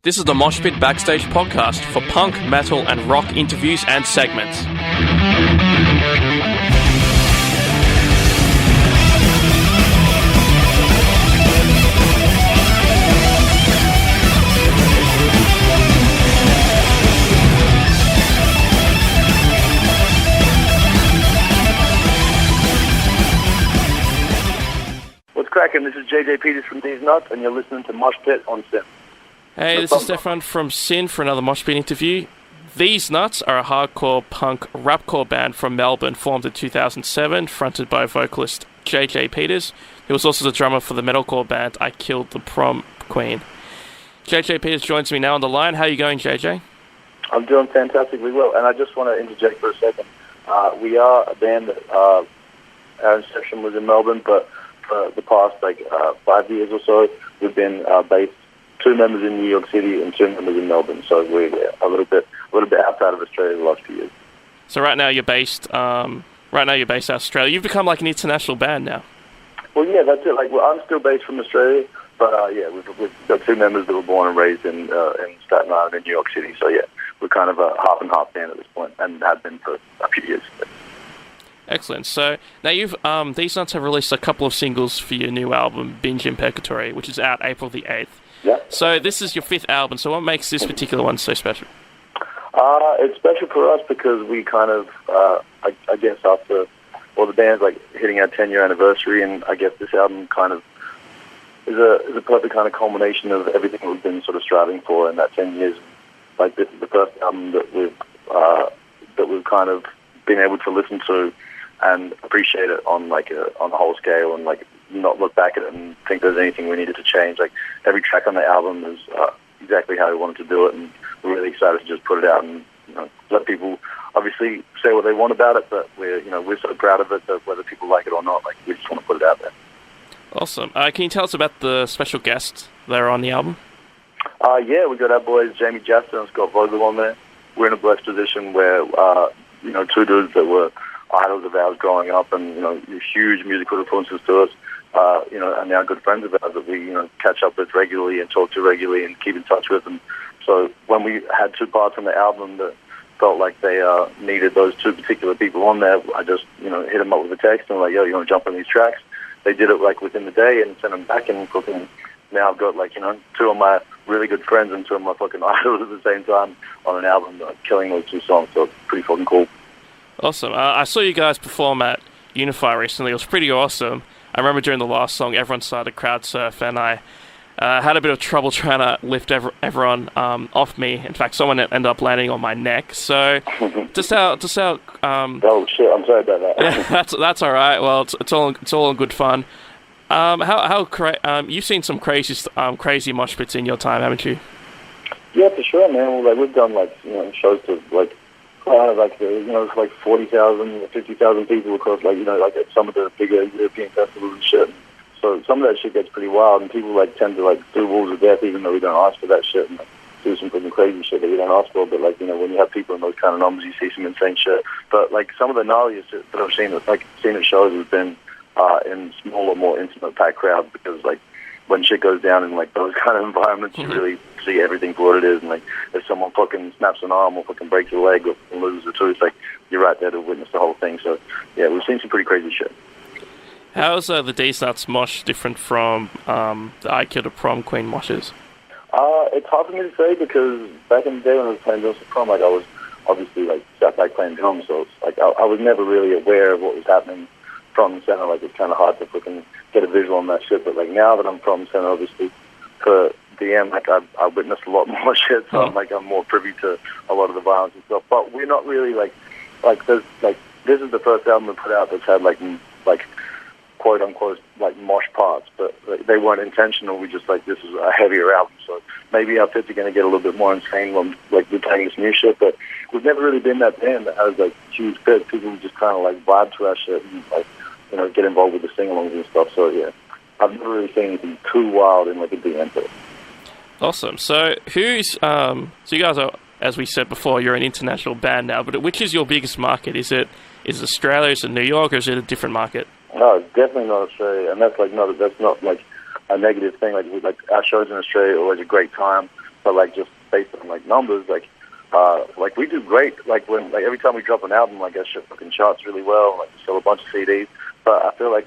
This is the Moshpit Backstage podcast for punk, metal, and rock interviews and segments. What's cracking? This is JJ Peters from Deez Nuts, and you're listening to Moshpit on Sim. Hey, this is Stefan from Sin for another Moshpit interview. Deez Nuts are a hardcore punk rapcore band from Melbourne formed in 2007, fronted by vocalist JJ Peters, who was also the drummer for the metalcore band I Killed the Prom Queen. JJ Peters joins me now on the line. How are you going, JJ? I'm doing fantastically well, and I just want to interject for a second. We are a band that our inception was in Melbourne, but for the past 5 years or so, we've been based 2 members in New York City and 2 members in Melbourne. So we're a little bit outside of Australia the last few years. So right now you're based out of Australia. You've become like an international band now. Well, yeah, that's it. I'm still based from Australia, but we've got 2 members that were born and raised in Staten Island and New York City. So yeah, we're kind of a half and half band at this point, and have been for a few years. Excellent. So now Deez Nuts have released a couple of singles for your new album, Binge Purgatory, which is out April the 8th. Yeah. So this is your 5th album. So what makes this particular one so special? It's special for us because we kind of, I guess after all the band's hitting our 10-year anniversary, and I guess this album kind of is a perfect kind of culmination of everything we've been sort of striving for in that 10 years. This is the first album that we've kind of been able to listen to and appreciate it on a whole scale, and not look back at it and think there's anything we needed to change. Every track on the album is exactly how we wanted to do it, and we're really excited to just put it out and let people obviously say what they want about it. But we're so proud of it that whether people like it or not, we just want to put it out there. Awesome. Can you tell us about the special guests that are on the album? Yeah, we got our boys Jamie Jasper and Scott Vogel on there. We're in a blessed position where 2 dudes that were idols of ours growing up, and huge musical influences to us. And now good friends of ours that we catch up with regularly and talk to regularly and keep in touch with. And so when we had 2 parts on the album that felt like they needed those 2 particular people on there, I just hit them up with a text and yo, you want to jump on these tracks? They did it within the day and sent them back, and now I've got 2 of my really good friends and 2 of my fucking idols at the same time on an album, killing those 2 songs. So it's pretty fucking cool. Awesome. I saw you guys perform at Unify recently. It was pretty awesome. I remember during the last song, everyone started crowd surf, and I had a bit of trouble trying to lift everyone off me. In fact, someone ended up landing on my neck. So, just how. Oh shit! I'm sorry about that. Yeah, that's all right. Well, it's all in good fun. You've seen some crazy moshpits in your time, haven't you? Yeah, for sure, man. Well, we've done shows to 40,000, 50,000 people across at some of the bigger European festivals and shit. So some of that shit gets pretty wild, and people tend to do walls of death even though we don't ask for that shit, and do some pretty crazy shit that we don't ask for. But when you have people in those kind of numbers, you see some insane shit. But some of the gnarliest shit that I've seen at shows has been in smaller, more intimate, packed crowds, because when shit goes down in those kind of environments, you really see everything for what it is. And if someone fucking snaps an arm or fucking breaks a leg or loses a tooth, you're right there to witness the whole thing. So yeah, we've seen some pretty crazy shit. How's the Deez Nuts mosh different from the I Killed a Prom Queen moshes? It's hard for me to say, because back in the day when I was playing drums for Prom, I was obviously sat back playing drums, so it's I was never really aware of what was happening from the center. It's kind of hard to fucking get a visual on that shit. But now that I'm from the center, obviously for DM, I witnessed a lot more shit, so I'm more privy to a lot of the violence and stuff. But we're not really this is the first album we put out that's had quote unquote mosh parts, but they weren't intentional. We just this is a heavier album, so maybe our fits are going to get a little bit more insane when we're playing this new shit. But we've never really been that band that has huge fits. People just kind of vibe to our shit and get involved with the sing-alongs and stuff. So yeah, I've never really seen anything too wild in a DM fit. Awesome. So so you guys are, as we said before, you're an international band now, but which is your biggest market? Is it Australia, is it New York, or is it a different market? No, it's definitely not Australia, and that's not a negative thing. Our shows in Australia are always a great time. but like just based on like numbers, like we do great. Like when like every time we drop an album, like that shit fucking charts really well. Like we sell a bunch of CDs, but I feel like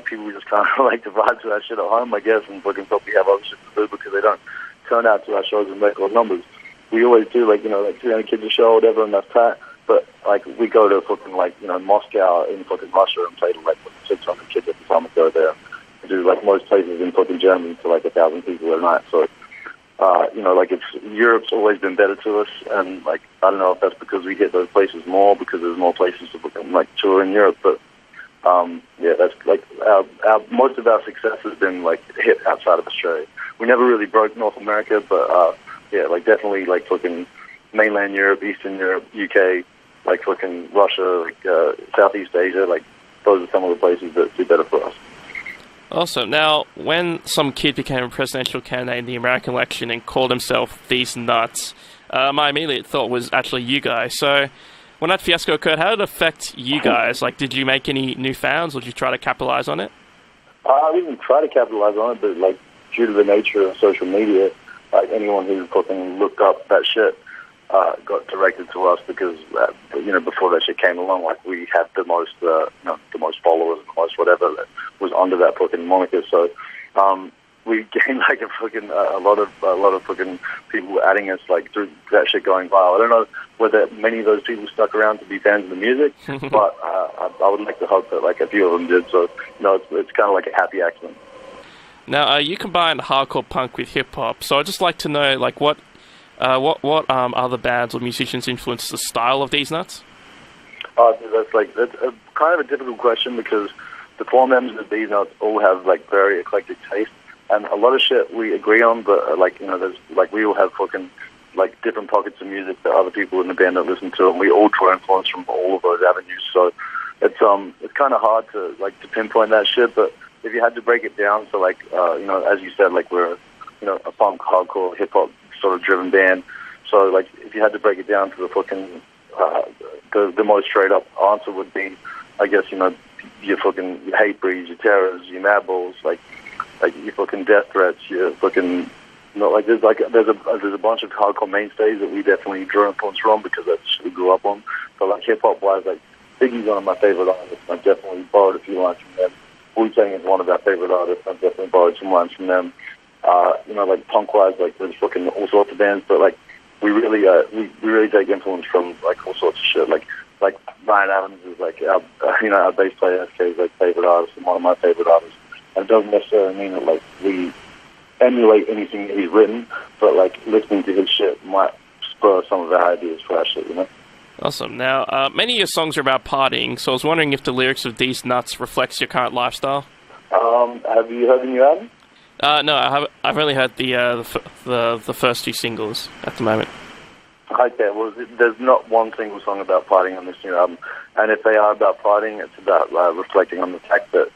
people just kind of like to vibe to that shit at home, I guess, and fucking probably have other shit to do because they don't turn out to our shows and record numbers. We always do like 300 kids a show or whatever, and that's tight. But like we go to fucking Moscow in fucking Russia and play to like 600 kids every time we go there. We do like most places in fucking Germany to like 1,000 people a night. So Europe's always been better to us, and like I don't know if that's because we hit those places more because there's more places to fucking like tour in Europe, but that's like our most of our success has been like hit outside of Australia. We never really broke North America, but definitely like fucking mainland Europe, Eastern Europe, UK, like fucking Russia, like Southeast Asia, like those are some of the places that do better for us. Awesome. Now, when some kid became a presidential candidate in the American election and called himself Deez Nuts, my immediate thought was actually you guys. So, when that fiasco occurred, how did it affect you guys? Like, did you make any new fans, or did you try to capitalize on it? I didn't try to capitalize on it, but like due to the nature of social media, like anyone who fucking looked up that shit got directed to us because before that shit came along, like we had the most the most followers and the most whatever that was under that fucking moniker. So we gained like a lot of fucking people adding us like through that shit going viral. I don't know whether many of those people stuck around to be fans of the music, but I would like to hope that like a few of them did. So it's kind of like a happy accident. Now you combine hardcore punk with hip hop, so I'd just like to know like what other bands or musicians influenced the style of Deez Nuts? That's a kind of a difficult question because the four members of Deez Nuts all have like very eclectic taste, and a lot of shit we agree on, but there's like we all have fucking like different pockets of music that other people in the band don't listen to, and we all draw influence from all of those avenues. So it's kind of hard to pinpoint that shit, but if you had to break it down, so like as you said, like we're a punk, hardcore, hip hop sort of driven band. So like if you had to break it down to the fucking the most straight up answer would be, I guess your fucking hate breeds, your terrors, your madballs, like your fucking death threats, your fucking there's a bunch of hardcore mainstays that we definitely draw influence from because that's what we grew up on. So like hip hop wise, like Biggie's one of my favorite artists. I've definitely borrowed a few lines from them. Wu-Tang is one of our favorite artists. I've definitely borrowed some lines from them. Like punk-wise, like there's fucking all sorts of bands, but like we really take influence from like all sorts of shit. Like Ryan Adams is like our bass player SK is like favorite artist and one of my favorite artists. And it doesn't necessarily mean that like we emulate anything that he's written, but like listening to his shit might spur some of our ideas for our shit, Awesome. Now, many of your songs are about partying, so I was wondering if the lyrics of Deez Nuts reflects your current lifestyle. Have you heard the new album? No, I haven't. I've only heard the first two singles at the moment. Okay, well, there's not one single song about partying on this new album, and if they are about partying, it's about reflecting on the fact that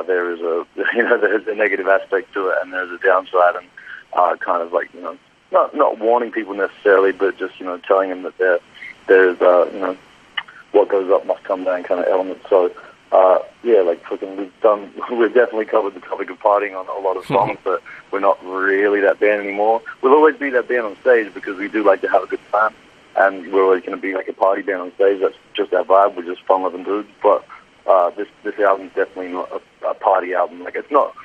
there is there's a negative aspect to it, and there's a downside, and kind of like not warning people necessarily, but just telling them that there's what goes up must come down kind of element. So. We've definitely covered the topic of partying on a lot of songs, but we're not really that band anymore. We'll always be that band on stage because we do like to have a good time, and we're always going to be like a party band on stage. That's just our vibe. We're just fun-loving dudes. But this album's definitely not a party album. Like it's not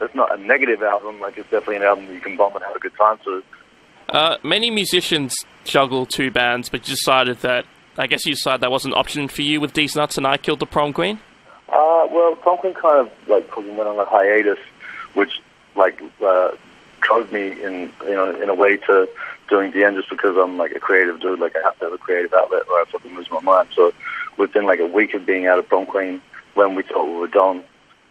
a negative album. Like it's definitely an album that you can bump and have a good time to. Many musicians juggle two bands, but you decided that that wasn't an option for you with Deez Nuts and I Killed the Prom Queen? Well, Prom Queen kind of went on a hiatus, which drove me in a way to doing the end just because I'm like a creative dude. Like I have to have a creative outlet or I fucking lose my mind. So within like a week of being out of Prom Queen, when we thought we were done,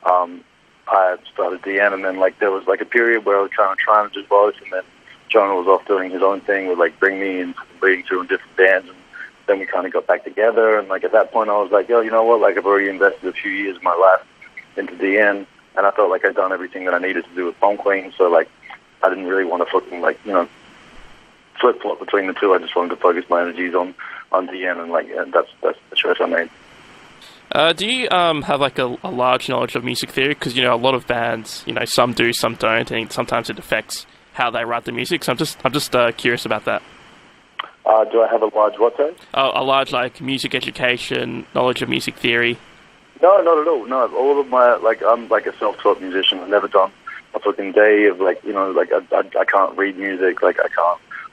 I started DN, and then like there was like a period where I was trying to do both, and then Jonah was off doing his own thing with like Bring Me and Bleeding Through in different bands, and then we kind of got back together, and like at that point I was like, yo, you know what, like I've already invested a few years of my life into DN, and I felt like I'd done everything that I needed to do with Prom Queen, so like I didn't really want to fucking flip-flop between the two. I just wanted to focus my energies on DN, and that's the choice I made. Do you have like a large knowledge of music theory? Because a lot of bands, some do, some don't, and sometimes it affects how they write the music. So I'm just curious about that. Do I have a large what, sorry? A large, like, music education, knowledge of music theory? No, not at all. No, all of my, like, I'm like a self-taught musician. I've never done a fucking day of, like, you know, like, I can't read music, like,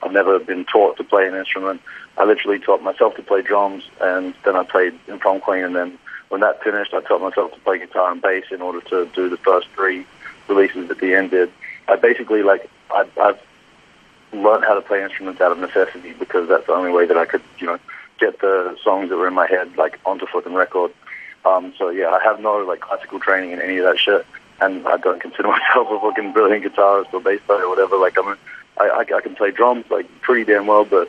I've never been taught to play an instrument. I literally taught myself to play drums, and then I played in Prom Queen, and then when that finished, I taught myself to play guitar and bass in order to do the first 3 releases that the end did. I basically, like, I've learned how to play instruments out of necessity, because that's the only way that I could, you know, get the songs that were in my head, like, onto fucking record. So yeah, I have no, like, classical training in any of that shit, and I don't consider myself a fucking brilliant guitarist or bass player or whatever. Like, I can play drums, like, pretty damn well, but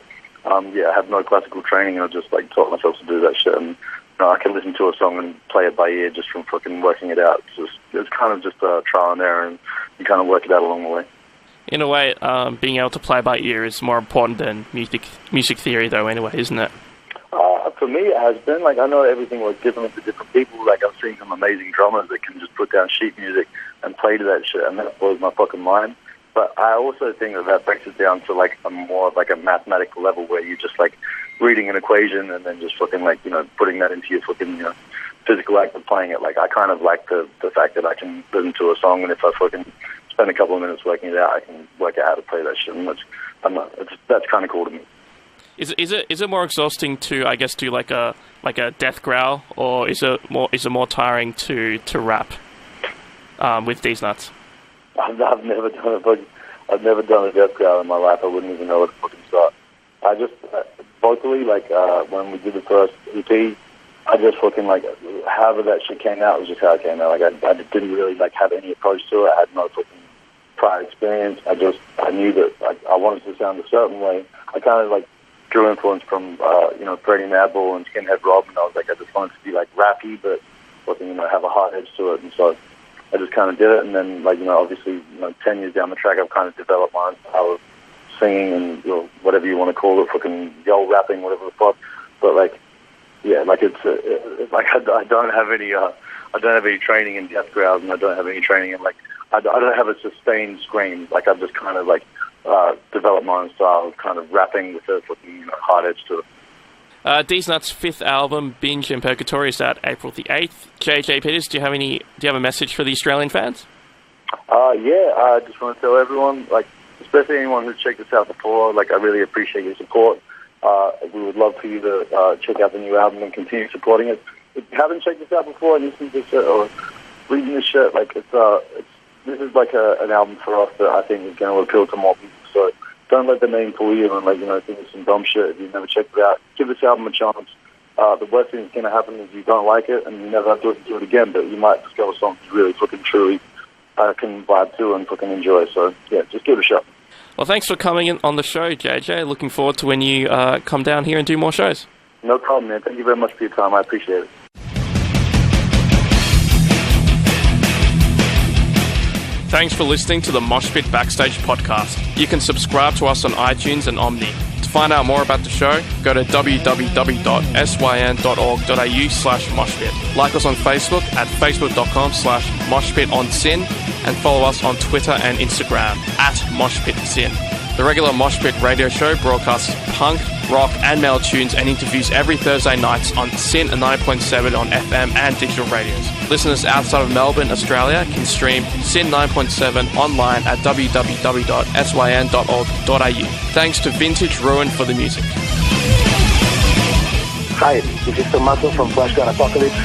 yeah, I have no classical training, and I just, like, taught myself to do that shit. And you know, I can listen to a song and play it by ear just from fucking working it out. It's kind of just a trial and error, and you kind of work it out along the way. In a way, being able to play by ear is more important than music theory, though, anyway, isn't it? For me, it has been. Like, I know everything was different for different people. Like, I've seen some amazing drummers that can just put down sheet music and play to that shit, and that blows my fucking mind. But I also think that breaks it down to, like, a more of, like, a mathematical level where you're just, like, reading an equation and then just fucking, like, you know, putting that into your fucking, you know, physical act of playing it. Like, I kind of like the fact that I can listen to a song, and if I fucking spend a couple of minutes working it out, I can work out how to play that shit. And that's kind of cool to me. Is it more exhausting to, I guess, do like a death growl, or is it more tiring to rap with Deez Nuts? I've never done a death growl in my life. I wouldn't even know where to fucking start. I just vocally, like, when we did the first EP, I just fucking, like, however that shit came out was just how it came out. Like, I didn't really, like, have any approach to it. I had no fucking prior experience. I knew that I wanted to sound a certain way. I kind of, like, drew influence from, you know, Freddie Madball and Skinhead Rob, and I was like, I just wanted to be, like, rappy, but fucking, you know, have a hard edge to it, and so I just kind of did it, and then, like, you know, obviously, you know, 10 years down the track, I've kind of developed my own style of singing and, you know, whatever you want to call it, fucking yell rapping, whatever the fuck, but, like, yeah, like, it's like, I don't have any training in death growls, and I don't have any training in, like, I don't have a sustained scream. Like, I've just kind of, like, developed my own style of kind of rapping with a fucking, you know, hard edge to it. Deez Nuts' 5th album, Binge Purgatory, is out April the 8th. JJ Peters, do you have a message for the Australian fans? Yeah, I just want to tell everyone, like, especially anyone who's checked us out before, like, I really appreciate your support. We would love for you to check out the new album and continue supporting it. If you haven't checked us out before and listened to this shit or reading this shit, like, this is like an album for us that I think is going to appeal to more people. So don't let the name fool you and, like, you know, think it's some dumb shit if you've never checked it out. Give this album a chance. The worst thing that's going to happen is you don't like it and you never have to listen to it again, but you might discover something you really fucking truly can vibe to and fucking enjoy. So, yeah, just give it a shot. Well, thanks for coming in on the show, JJ. Looking forward to when you come down here and do more shows. No problem, man. Thank you very much for your time. I appreciate it. Thanks for listening to the Moshpit Backstage podcast. You can subscribe to us on iTunes and Omni. To find out more about the show, go to www.syn.org.au/moshpit. Like us on Facebook at facebook.com/moshpitonsyn, and follow us on Twitter and Instagram at moshpitsyn. The regular Moshpit radio show broadcasts punk, rock and metal tunes and interviews every Thursday nights on Syn 9.7 on FM and digital radios. Listeners outside of Melbourne, Australia can stream Syn 9.7 online at www.syn.org.au. Thanks to Vintage Ruin for the music. Hi, this is Tomato from Flashgun Apocalypse.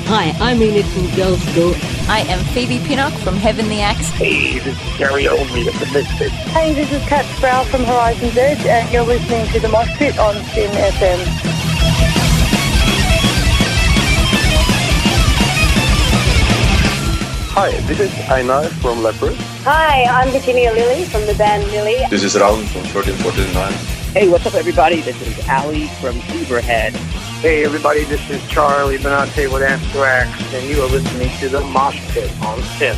Hi, I'm Enid from Girls Go. I am Phoebe Pinnock from Heaven the Axe. Hey, this is Gary Oldley of the Misfits. Hey, this is Kat Sproul from Horizon's Edge, and you're listening to the Moshpit on Syn FM. Hi, this is Einar from Leopard. Hi, I'm Virginia Lilly from the band Lily. This is Raul from 1349. Hey, what's up, everybody? This is Ali from Uberhead. Hey, everybody, this is Charlie Benante with Anthrax, and you are listening to the Moshpit on Syn.